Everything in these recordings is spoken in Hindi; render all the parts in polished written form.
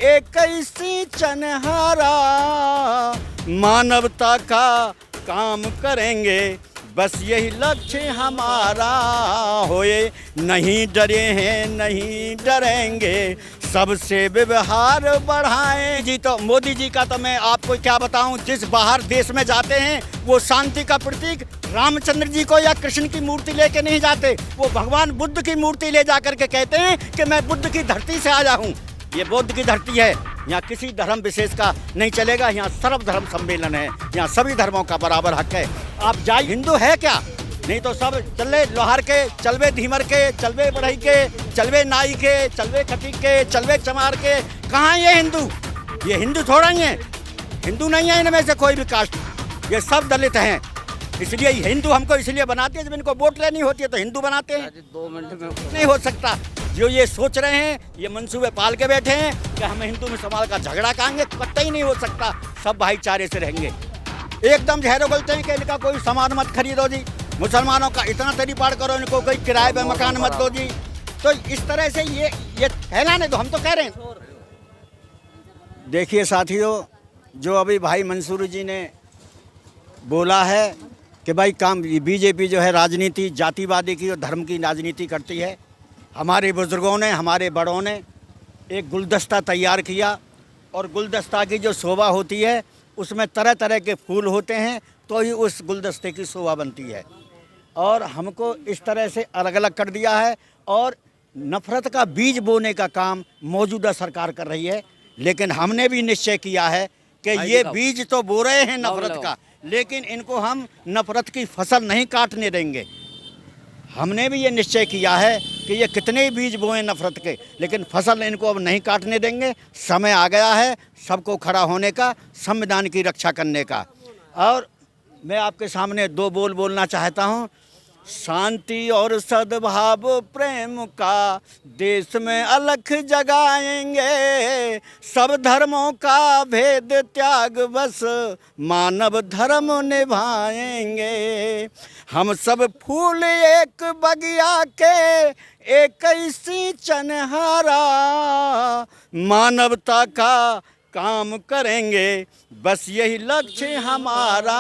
21 चनहारा, मानवता का काम करेंगे, बस यही लक्ष्य हमारा। होए नहीं डरे हैं, नहीं डरेंगे, सबसे व्यवहार बढ़ाएं। जी तो मोदी जी का तो मैं आपको क्या बताऊं, जिस बाहर देश में जाते हैं वो शांति का प्रतीक रामचंद्र जी को या कृष्ण की मूर्ति लेके नहीं जाते, वो भगवान बुद्ध की मूर्ति ले जाकर के कहते हैं कि मैं बुद्ध की धरती से आया हूँ। ये बौद्ध की धरती है, यहाँ किसी धर्म विशेष का नहीं चलेगा, यहाँ सर्वधर्म सम्मेलन है, यहाँ सभी धर्मों का बराबर हक है। आप जाइए, हिंदू है क्या? नहीं तो सब चलवे लोहार के, चलवे धीमर के, चलवे बढ़ई के, चलवे नाई के, चलवे खटीक के, चलवे चमार के। कहाँ ये हिंदू? ये हिंदू थोड़ा ही है, हिंदू नहीं है इनमें से कोई भी कास्ट, ये सब दलित हैं। इसलिए हिंदू हमको इसलिए बनाते हैं, जब इनको वोट लेनी होती है तो हिंदू बनाते हैं। 2 मिनट में नहीं हो सकता। जो ये सोच रहे हैं, ये मंसूबे पाल के बैठे हैं कि हम हिंदू मुसलमान का झगड़ा करेंगे, कतई नहीं हो सकता। सब भाईचारे से रहेंगे। एकदम झेरो बोलते हैं कि इनका कोई सामान मत खरीदो जी, मुसलमानों का इतना तरीपाड़ करो, इनको कोई किराए पे मकान मत दो जी। तो इस तरह से ये फैलाने दो, हम तो कह रहे हैं। देखिए साथियों, जो अभी भाई मंसूर जी ने बोला है कि भाई काम बीजेपी जो है राजनीति जातिवादी की और धर्म की राजनीति करती है। हमारे बुजुर्गों ने, हमारे बड़ों ने एक गुलदस्ता तैयार किया और गुलदस्ता की जो शोभा होती है उसमें तरह तरह के फूल होते हैं, तो ही उस गुलदस्ते की शोभा बनती है। और हमको इस तरह से अलग अलग कर दिया है और नफ़रत का बीज बोने का काम मौजूदा सरकार कर रही है। लेकिन हमने भी निश्चय किया है कि ये बीज तो बो रहे हैं नफ़रत का, लेकिन इनको हम नफ़रत की फसल नहीं काटने देंगे। हमने भी ये निश्चय किया है कि ये कितने बीज बोए नफ़रत के, लेकिन फसल इनको अब नहीं काटने देंगे। समय आ गया है सबको खड़ा होने का, संविधान की रक्षा करने का। और मैं आपके सामने 2 बोल बोलना चाहता हूँ। शांति और सद्भाव प्रेम का देश में अलख जगाएंगे, सब धर्मों का भेद त्याग बस मानव धर्म निभाएंगे। हम सब फूल एक बगिया के 21 चनहारा, मानवता का काम करेंगे, बस यही लक्ष्य हमारा।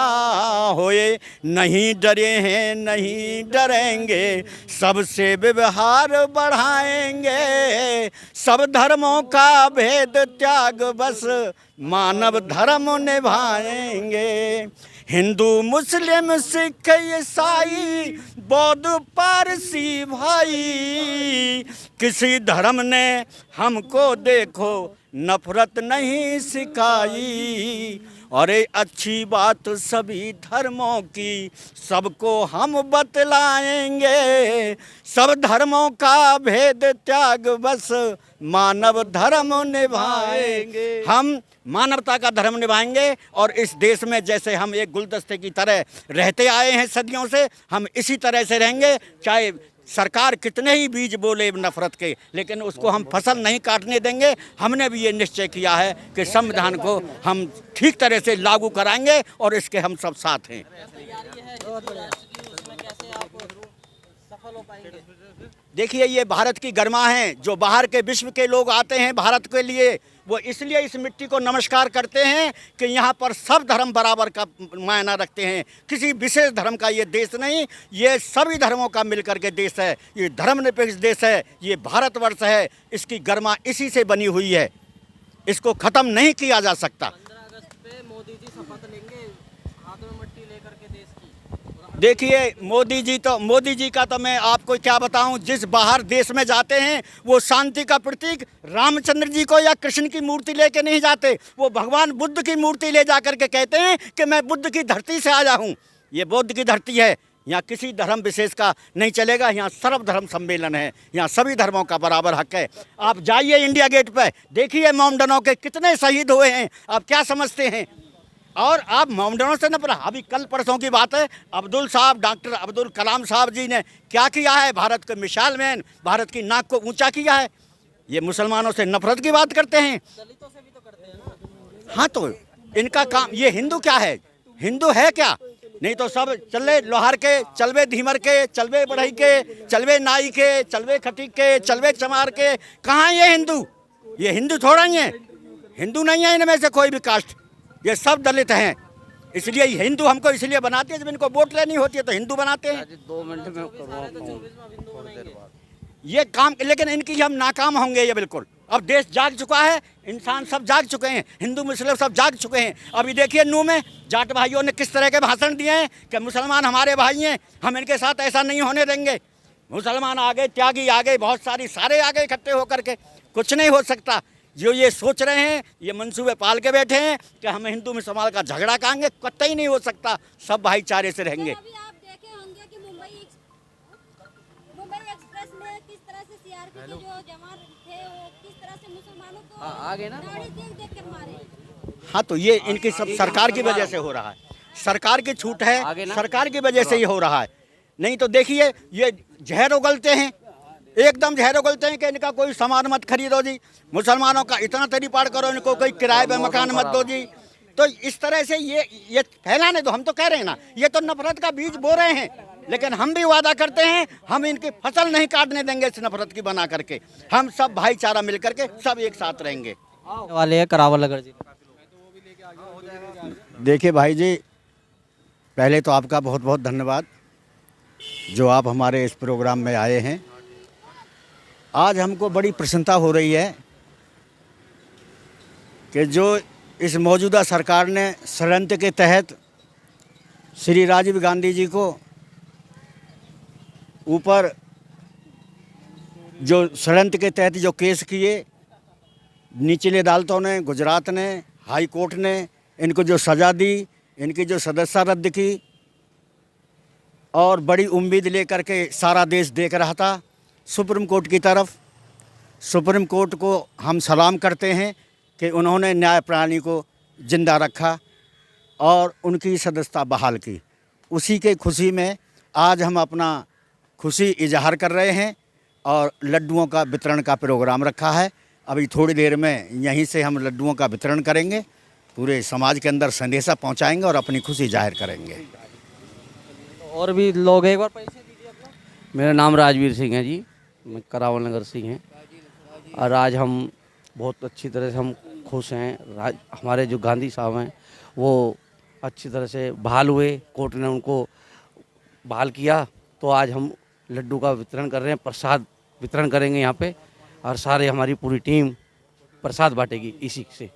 होए नहीं डरे हैं, नहीं डरेंगे, सबसे व्यवहार बढ़ाएंगे, सब धर्मों का भेद त्याग बस मानव धर्म निभाएंगे। हिंदू मुस्लिम सिख ईसाई बौद्ध पारसी भाई, किसी धर्म ने हमको देखो नफरत नहीं सिखाई। अरे अच्छी बात सभी धर्मों की सबको हम बतलाएंगे, सब धर्मों का भेद त्याग बस मानव धर्म निभाएंगे। हम मानवता का धर्म निभाएंगे और इस देश में जैसे हम एक गुलदस्ते की तरह रहते आए हैं सदियों से, हम इसी तरह से रहेंगे। चाहे सरकार कितने ही बीज बोले नफरत के, लेकिन उसको हम फसल नहीं काटने देंगे। हमने भी ये निश्चय किया है कि संविधान को हम ठीक तरह से लागू कराएंगे और इसके हम सब साथ हैं। देखिए, ये भारत की गरिमा है। जो बाहर के विश्व के लोग आते हैं भारत के लिए, वो इसलिए इस मिट्टी को नमस्कार करते हैं कि यहाँ पर सब धर्म बराबर का मायना रखते हैं। किसी विशेष धर्म का ये देश नहीं, ये सभी धर्मों का मिलकर के देश है। ये धर्मनिरपेक्ष देश है, ये भारतवर्ष है। इसकी गरिमा इसी से बनी हुई है, इसको ख़त्म नहीं किया जा सकता। 15 अगस्त पे मोदी जी शपथ लेंगे हाथ में मट्टी लेकर के देश की। देखिए, मोदी जी का तो मैं आपको क्या बताऊं, जिस बाहर देश में जाते हैं वो शांति का प्रतीक रामचंद्र जी को या कृष्ण की मूर्ति लेके नहीं जाते, वो भगवान बुद्ध की मूर्ति ले जाकर के कहते हैं कि मैं बुद्ध की धरती से आया हूं। ये बौद्ध की धरती है, यहाँ किसी धर्म विशेष का नहीं चलेगा, यहाँ सर्वधर्म सम्मेलन है, यहाँ सभी धर्मों का बराबर हक है। आप जाइए इंडिया गेट पर, देखिए मोमडनों के कितने शहीद हुए हैं, आप क्या समझते हैं? और आप मोमडनों से न पर, अभी कल परसों की बात है, डॉक्टर अब्दुल कलाम साहब जी ने क्या किया है? भारत के मिसाल मैन, भारत की नाक को ऊंचा किया है। ये मुसलमानों से नफरत की बात करते हैं, दलितों से भी तो करते हैं ना। हाँ, तो इनका काम, ये हिंदू क्या है? हिंदू है क्या? नहीं तो सब चलवे लोहार के, चलवे धीमर के, चलवे बढ़ई के, चलवे नाई के, चलवे खटीक के, चलवे चमार के। कहाँ ये हिंदू? ये हिंदू थोड़ा ही है, हिंदू नहीं है इनमें से कोई भी कास्ट, ये सब दलित हैं। इसलिए हिंदू हमको इसलिए बनाते हैं, जब इनको वोट लेनी होती है तो हिंदू बनाते हैं। 2 मिनट में ये काम, लेकिन इनकी हम नाकाम होंगे ये बिल्कुल। अब देश जाग चुका है, इंसान सब जाग चुके हैं, हिंदू मुस्लिम सब जाग चुके हैं। अभी देखिए नू में जाट भाइयों ने किस तरह के भाषण दिए हैं कि मुसलमान हमारे भाई हैं, हम इनके साथ ऐसा नहीं होने देंगे। मुसलमान आ गए, त्यागी आ गए, बहुत सारे आ गए इकट्ठे होकर के। कुछ नहीं हो सकता। जो ये सोच रहे हैं, ये मंसूबे पाल के बैठे हैं कि हम हिंदू मुसलमान का झगड़ा करेंगे, कतई नहीं हो सकता। सब भाईचारे से रहेंगे। अभी आप देखे होंगे कि मुंबई एक्सप्रेस में किस तरह से सीआरपी के जो जवान थे वो किस तरह से मुसलमानों को आगे ना गाड़ी देख के मारे। हाँ, तो ये इनकी सब सरकार की वजह से हो रहा है। सरकार की छूट है, सरकार की वजह से ये हो रहा है। नहीं तो देखिए ये जहर उगलते हैं, एकदम जहर उगलते हैं कि इनका कोई सामान मत खरीदो जी, मुसलमानों का इतना तरीपाड़ करो, इनको कोई किराए पे मकान मत दो जी। तो इस तरह से ये फैलाने दो। हम तो कह रहे हैं ना, ये तो नफरत का बीज बो रहे हैं, लेकिन हम भी वादा करते हैं हम इनकी फसल नहीं काटने देंगे इस नफरत की बना करके। हम सब भाईचारा मिल करके सब एक साथ रहेंगे। वाले हैं करावल नगर जी। देखिए भाई जी, पहले तो आपका बहुत बहुत धन्यवाद जो आप हमारे इस प्रोग्राम में आए हैं। आज हमको बड़ी प्रसन्नता हो रही है कि जो इस मौजूदा सरकार ने षड्यंत्र के तहत श्री राजीव गांधी जी को ऊपर जो षड्यंत्र के तहत जो केस किए, निचली अदालतों ने, गुजरात ने, हाई कोर्ट ने इनको जो सज़ा दी, इनकी जो सदस्यता रद्द की, और बड़ी उम्मीद लेकर के सारा देश देख रहा था सुप्रीम कोर्ट की तरफ। सुप्रीम कोर्ट को हम सलाम करते हैं कि उन्होंने न्याय प्रणाली को जिंदा रखा और उनकी सदस्यता बहाल की। उसी के खुशी में आज हम अपना खुशी इजहार कर रहे हैं और लड्डुओं का वितरण का प्रोग्राम रखा है। अभी थोड़ी देर में यहीं से हम लड्डुओं का वितरण करेंगे, पूरे समाज के अंदर संदेशा पहुंचाएंगे और अपनी खुशी जाहिर करेंगे। और भी लोग एक बार पैसे दीजिए अपना। मेरा नाम राजवीर सिंह है जी, मैं करावल नगर से हैं। और आज हम बहुत अच्छी तरह से हम खुश हैं। हमारे जो गांधी साहब हैं वो अच्छी तरह से बहाल हुए, कोर्ट ने उनको बहाल किया। तो आज हम लड्डू का वितरण कर रहे हैं, प्रसाद वितरण करेंगे यहाँ पे, और सारे हमारी पूरी टीम प्रसाद बांटेगी इसी से।